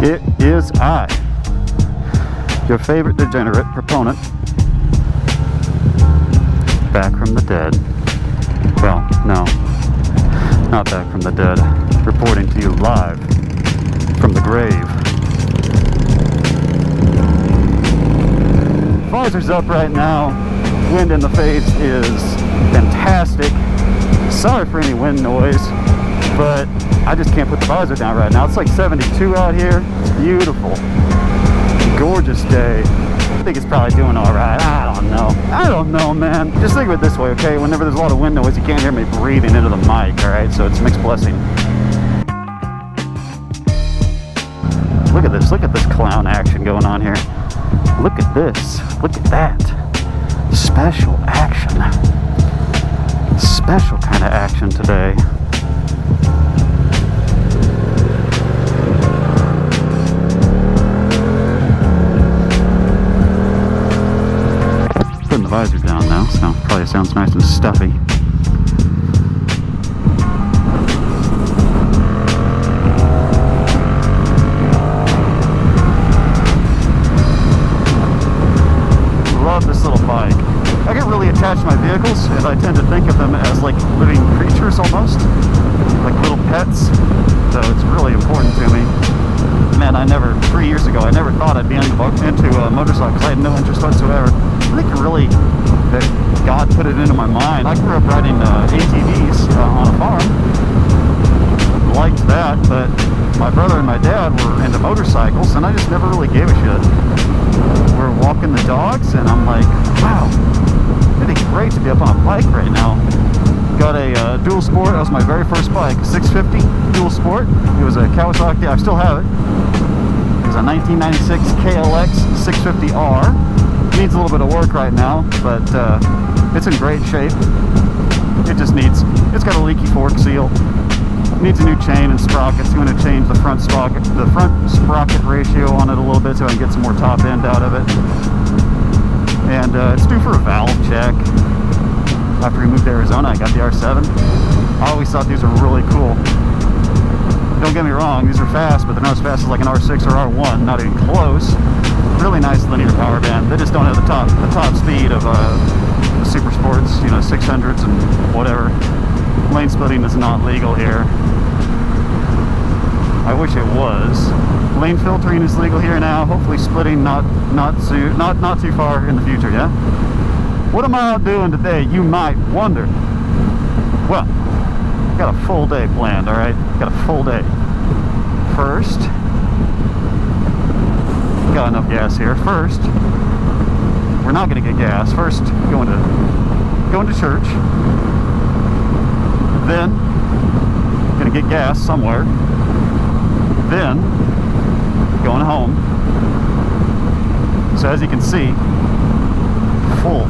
It is I, your favorite degenerate proponent, back from the dead. Well, no, not back from the dead, reporting to you live from the grave. Visor's up right now. Wind in the face is fantastic. Sorry for any wind noise, but I just can't put the visor down right now. It's like 72 out here. It's beautiful. Gorgeous day. I think it's probably doing all right. I don't know, man. Just think of it this way, okay? Whenever there's a lot of wind noise, you can't hear me breathing into the mic, all right? So it's a mixed blessing. Look at this. Look at this clown action going on here. Look at this. Look at that. Special action. Special kind of action today. Putting the visor down now, so probably sounds nice and stuffy. Love this little bike. I get really attached to my vehicles, and I tend to think of them as like living creatures almost, like little pets. So it's really important to me. Man, 3 years ago, I never thought I'd be into motorcycles. I had no interest whatsoever. I think really that God put it into my mind. I grew up riding ATVs on a farm. Liked that, but my brother and my dad were into motorcycles, and I just never really gave a shit. We're walking the dogs, and I'm like, wow, it'd be great to be up on a bike right now. Got a dual sport. That was my very first bike, 650 dual sport. It was a Kawasaki. I still have it. It was a 1996 KLX 650R. Needs a little bit of work right now, but it's in great shape. It's got a leaky fork seal. Needs a new chain and sprockets. I'm going to change the front sprocket ratio on it a little bit so I can get some more top end out of it. And it's due for a valve check. After we moved to Arizona, I got the R7. I always thought these were really cool. Don't get me wrong, these are fast, but they're not as fast as like an R6 or R1, not even close. Really nice linear power band. They just don't have the top speed of the super sports, 600s and whatever. Lane splitting is not legal here. I wish it was. Lane filtering is legal here now. Hopefully splitting not too far in the future, yeah? What am I out doing today, you might wonder? Well, got a full day planned, all right? Got a full day. First, got enough gas here. First, we're not gonna get gas. First, going to church. Then, gonna get gas somewhere. Then, going home. So as you can see, full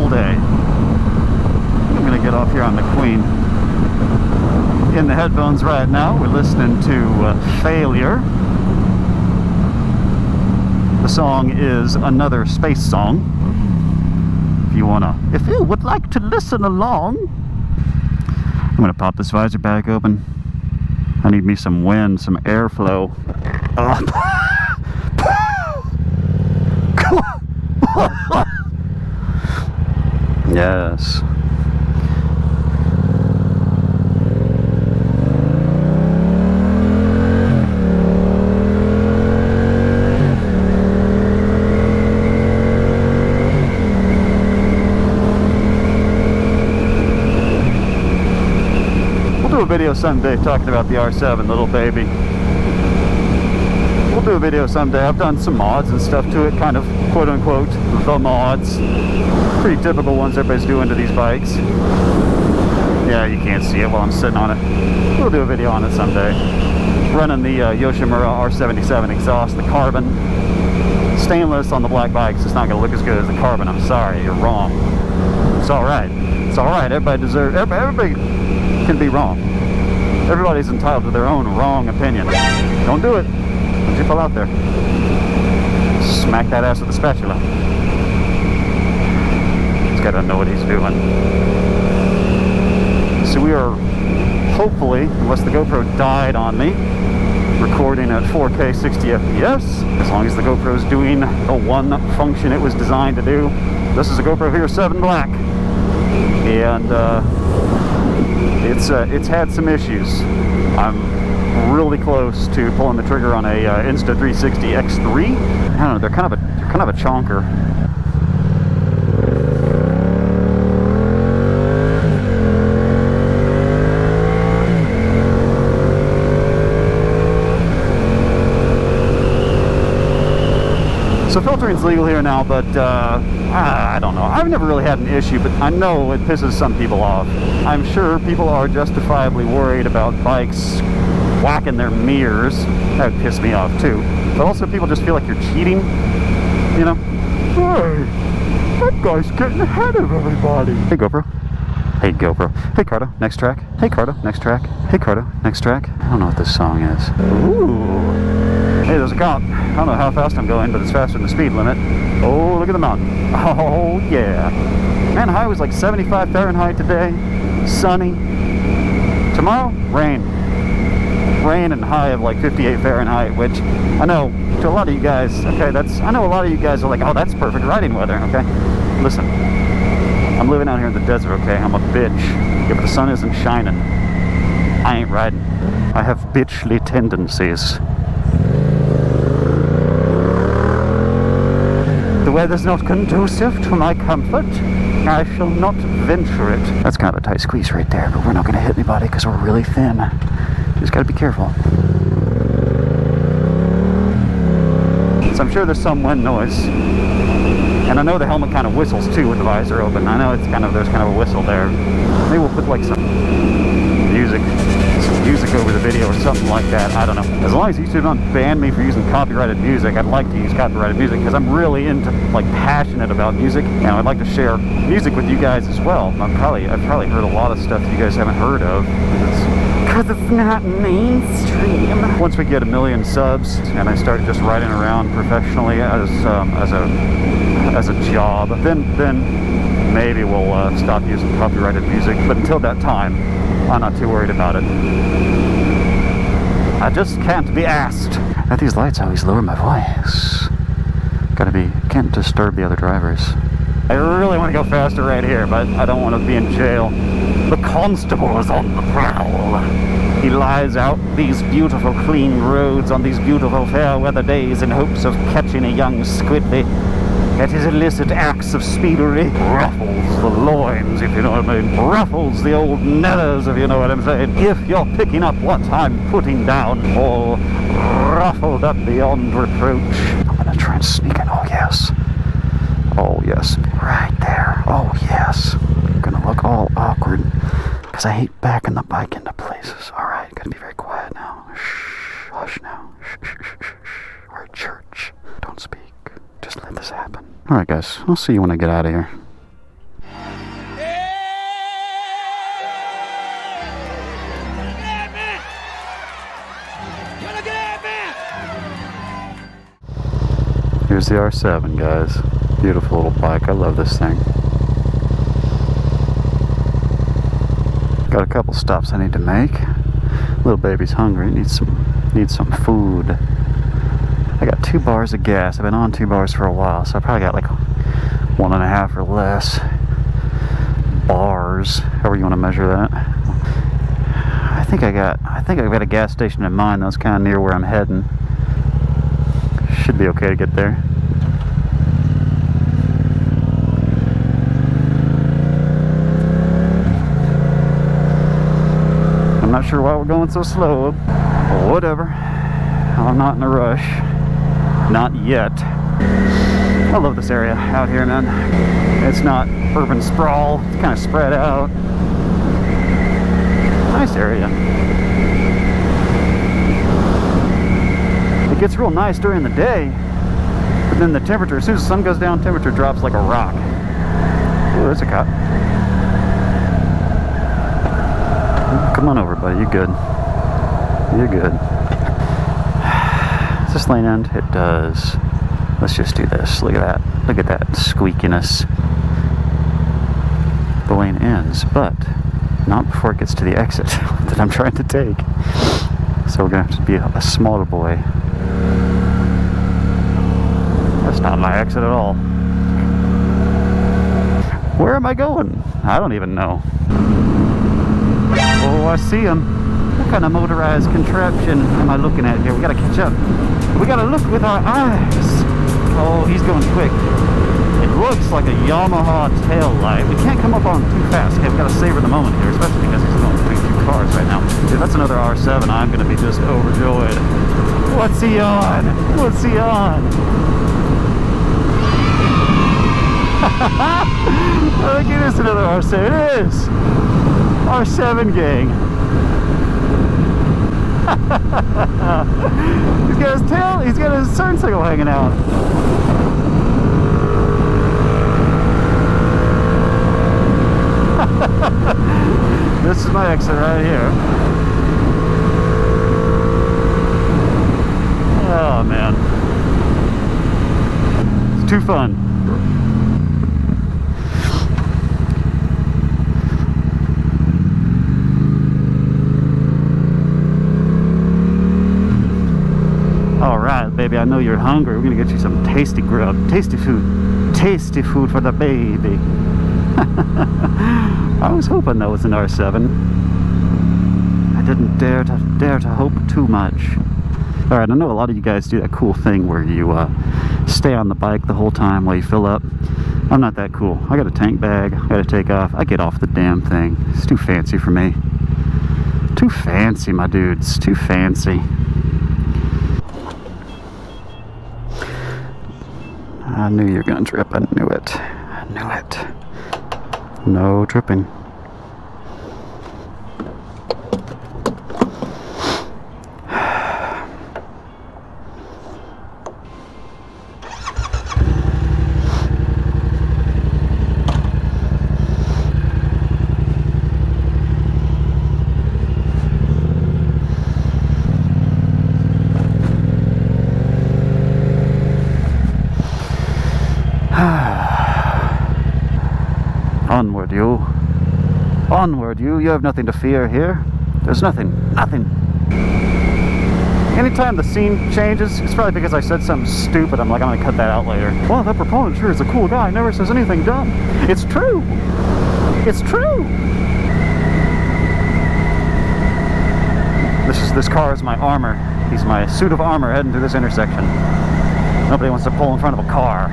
day. I'm gonna get off here on the Queen. In the headphones right now, we're listening to Failure. The song is Another Space Song. If you would like to listen along. I'm gonna pop this visor back open. I need me some wind, some airflow. Yes. We'll do a video someday talking about the R7, little baby. We'll do a video someday. I've done some mods and stuff to it, kind of quote unquote the mods. Pretty typical ones everybody's doing to these bikes. Yeah, you can't see it while I'm sitting on it. We'll do a video on it someday. Running the Yoshimura R77 exhaust, the carbon. Stainless on the black bikes, it's not going to look as good as the carbon. I'm sorry, you're wrong. It's alright. It's alright. Everybody can be wrong. Everybody's entitled to their own wrong opinion. Don't do it. Don't you fall out there. Smack that ass with a spatula. He's got to know what he's doing. So we are hopefully, unless the GoPro died on me, recording recording at 4K 60 FPS, as long as the GoPro's doing the one function it was designed to do. This is a GoPro Hero 7 Black, and it's had some issues. I'm really close to pulling the trigger on a Insta360 X3. I don't know, they're kind of a chonker. So filtering's legal here now, but I don't know. I've never really had an issue, but I know it pisses some people off. I'm sure people are justifiably worried about bikes whacking their mirrors. That would piss me off too. But also people just feel like you're cheating, you know? Hey, that guy's getting ahead of everybody. Hey GoPro. Hey GoPro. Hey Cardo, next track. Hey Cardo, next track. Hey Cardo, next track. I don't know what this song is. Ooh. Hey, there's a cop. I don't know how fast I'm going, but it's faster than the speed limit. Oh, look at the mountain. Oh, yeah. Man, the high was like 75 Fahrenheit today. Sunny. Tomorrow, rain. Rain and high of like 58 Fahrenheit, which I know to a lot of you guys, okay, I know a lot of you guys are like, oh, that's perfect riding weather, okay? Listen, I'm living out here in the desert, okay? I'm a bitch. If the sun isn't shining, I ain't riding. I have bitchly tendencies. The weather's not conducive to my comfort. I shall not venture it. That's kind of a tight squeeze right there, but we're not going to hit anybody because we're really thin. Just got to be careful. So I'm sure there's some wind noise. And I know the helmet kind of whistles too with the visor open. I know there's kind of a whistle there. Maybe we'll put like some music over the video or something like that. I don't know. As long as YouTube don't ban me for using copyrighted music, I'd like to use copyrighted music because I'm really like passionate about music, and I'd like to share music with you guys as well. I've probably heard a lot of stuff you guys haven't heard of because it's not mainstream. Once we get 1 million subs and I start just riding around professionally as a job, then maybe we'll stop using copyrighted music. But until that time, I'm not too worried about it. I just can't be asked. At these lights, I always lower my voice. Can't disturb the other drivers. I really want to go faster right here, but I don't want to be in jail. The constable is on the prowl. He lies out these beautiful clean roads on these beautiful fair weather days in hopes of catching a young squidly. At his illicit acts of speedery, ruffles the loins, if you know what I mean. Ruffles the old nethers, if you know what I'm saying. If you're picking up what I'm putting down, all ruffled up beyond reproach. I'm gonna try and sneak in. Oh yes. Oh yes. Right there. Oh yes. I'm gonna look all awkward because I hate backing the bike into places. Alright, gotta be very quiet now. Shh. Hush now. Shh, shh, shh, shh, shh. We're at church. Don't speak. Just let this happen. Alright guys, I'll see you when I get out of here. Here's the R7, guys. Beautiful little bike. I love this thing. Got a couple stops I need to make. Little baby's hungry. Needs some food. I got 2 bars of gas. I've been on 2 bars for a while, so I probably got like 1.5 or less bars, however you want to measure that. I think I've got a gas station in mind that's kind of near where I'm heading. Should be okay to get there. I'm not sure why we're going so slow. Whatever. I'm not in a rush. Not yet. I love this area out here, man. It's not urban sprawl. It's kind of spread out. Nice area. It gets real nice during the day, but then the temperature, as soon as the sun goes down, temperature drops like a rock. Ooh, there's a cop. Come on over, buddy. You good. You're good. Does this lane end? It does. Let's just do this. Look at that. Look at that squeakiness. The lane ends, but not before it gets to the exit that I'm trying to take. So we're gonna have to be a smaller boy. That's not my exit at all. Where am I going? I don't even know. Oh, I see him. What kind of motorized contraption am I looking at here? We gotta catch up. We gotta look with our eyes. Oh, he's going quick. It looks like a Yamaha tail light. We can't come up on him too fast. Okay, we gotta savor the moment here, especially because he's going between two cars right now. If that's another R7, I'm gonna be just overjoyed. What's he on? What's he on? I think it is another R7. It is! R7 gang. He's got his tail, he's got his turn signal hanging out. This is my exit right here. Oh man. It's too fun. Alright, baby, I know you're hungry. We're gonna get you some tasty grub, tasty food for the baby. I was hoping that was an R7. I didn't dare to hope too much. Alright, I know a lot of you guys do that cool thing where you stay on the bike the whole time while you fill up. I'm not that cool. I got a tank bag, I gotta take off. I get off the damn thing. It's too fancy for me. Too fancy, my dudes. Too fancy. I knew you were gonna drip. I knew it. I knew it. No dripping. Onward, you. Onward, you. You have nothing to fear here. There's nothing. Anytime the scene changes, it's probably because I said something stupid. I'm like, I'm gonna cut that out later. Well, that proponent sure is a cool guy. Never says anything dumb. It's true. It's true. This car is my armor. He's my suit of armor heading through this intersection. Nobody wants to pull in front of a car.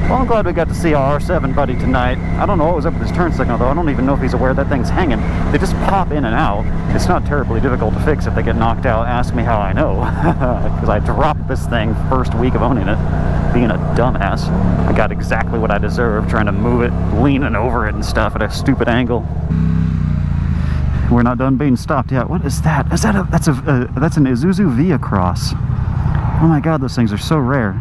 Well, I'm glad we got to see our R7 buddy tonight. I don't know what was up with his turn signal, though. I don't even know if he's aware that thing's hanging. They just pop in and out. It's not terribly difficult to fix if they get knocked out. Ask me how I know. Because I dropped this thing first week of owning it, being a dumbass. I got exactly what I deserved, trying to move it, leaning over it and stuff at a stupid angle. We're not done being stopped yet. What is that? Is that that's an Isuzu Via Cross. Oh my god, those things are so rare.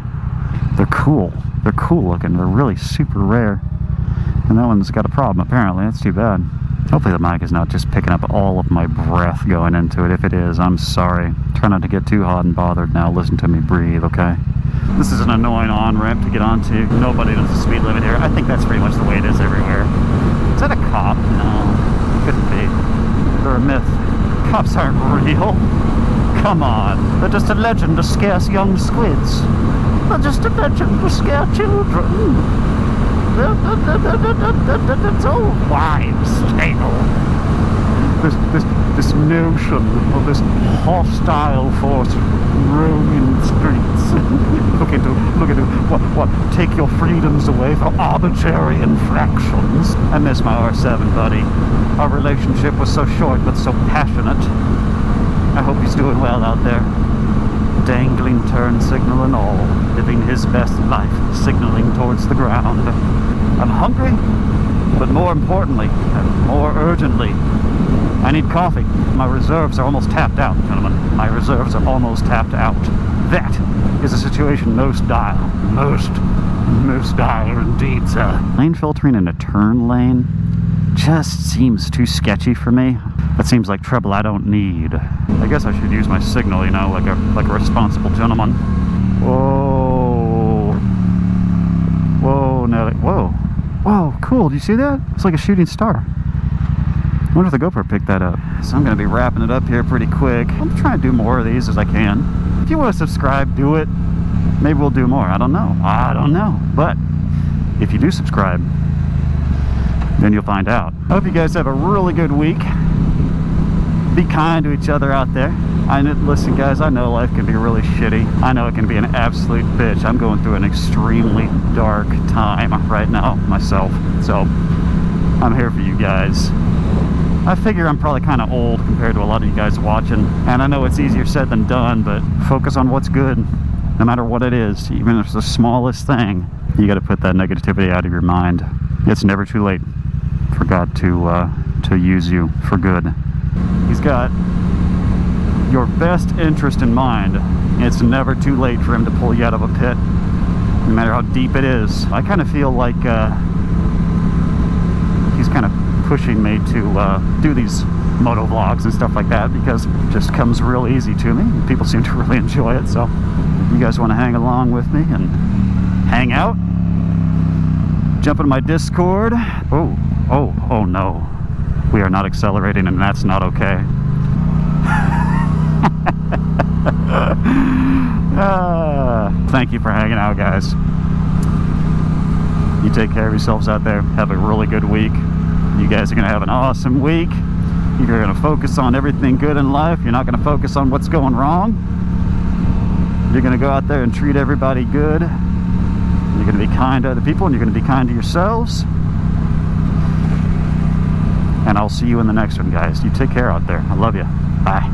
They're cool. They're cool looking. They're really super rare. And that one's got a problem, apparently. That's too bad. Hopefully the mic is not just picking up all of my breath going into it. If it is, I'm sorry. Try not to get too hot and bothered now. Listen to me breathe, okay? This is an annoying on-ramp to get onto. Nobody knows the speed limit here. I think that's pretty much the way it is everywhere. Is that a cop? No, couldn't be. They're a myth. Cops aren't real. Come on. They're just a legend to scare young squids. They're just a legend to scare children. It's old wives' tale. This notion of this hostile force roaming the streets. look into what take your freedoms away for arbitrary infractions. I miss my R7 buddy. Our relationship was so short but so passionate. I hope he's doing well out there. Dangling turn signal and all, living his best life, signaling towards the ground. I'm hungry, but more importantly, and more urgently, I need coffee. My reserves are almost tapped out, gentlemen. My reserves are almost tapped out. That is a situation most dire. Most dire indeed, sir. Lane filtering in a turn lane just seems too sketchy for me. That seems like trouble I don't need. I guess I should use my signal, you know, like a responsible gentleman. Whoa. Whoa, Nelly. Whoa. Whoa, cool. Do you see that? It's like a shooting star. I wonder if the GoPro picked that up. So I'm going to be wrapping it up here pretty quick. I'm trying to do more of these as I can. If you want to subscribe, do it. Maybe we'll do more. I don't know. But if you do subscribe, then you'll find out. I hope you guys have a really good week. Be kind to each other out there. Listen, guys, I know life can be really shitty. I know it can be an absolute bitch. I'm going through an extremely dark time right now myself. So I'm here for you guys. I figure I'm probably kind of old compared to a lot of you guys watching. And I know it's easier said than done, but focus on what's good, no matter what it is. Even if it's the smallest thing, you got to put that negativity out of your mind. It's never too late for God to use you for good. He's got your best interest in mind. It's never too late for him to pull you out of a pit, no matter how deep it is. I kind of feel like he's kind of pushing me to do these moto vlogs and stuff like that, because it just comes real easy to me and people seem to really enjoy it. So if you guys want to hang along with me and hang out, jump into my Discord. Oh no, we are not accelerating, and that's not okay. Thank you for hanging out, guys. You take care of yourselves out there. Have a really good week. You guys are going to have an awesome week. You're going to focus on everything good in life. You're not going to focus on what's going wrong. You're going to go out there and treat everybody good. You're going to be kind to other people, and you're going to be kind to yourselves. And I'll see you in the next one, guys. You take care out there. I love you. Bye.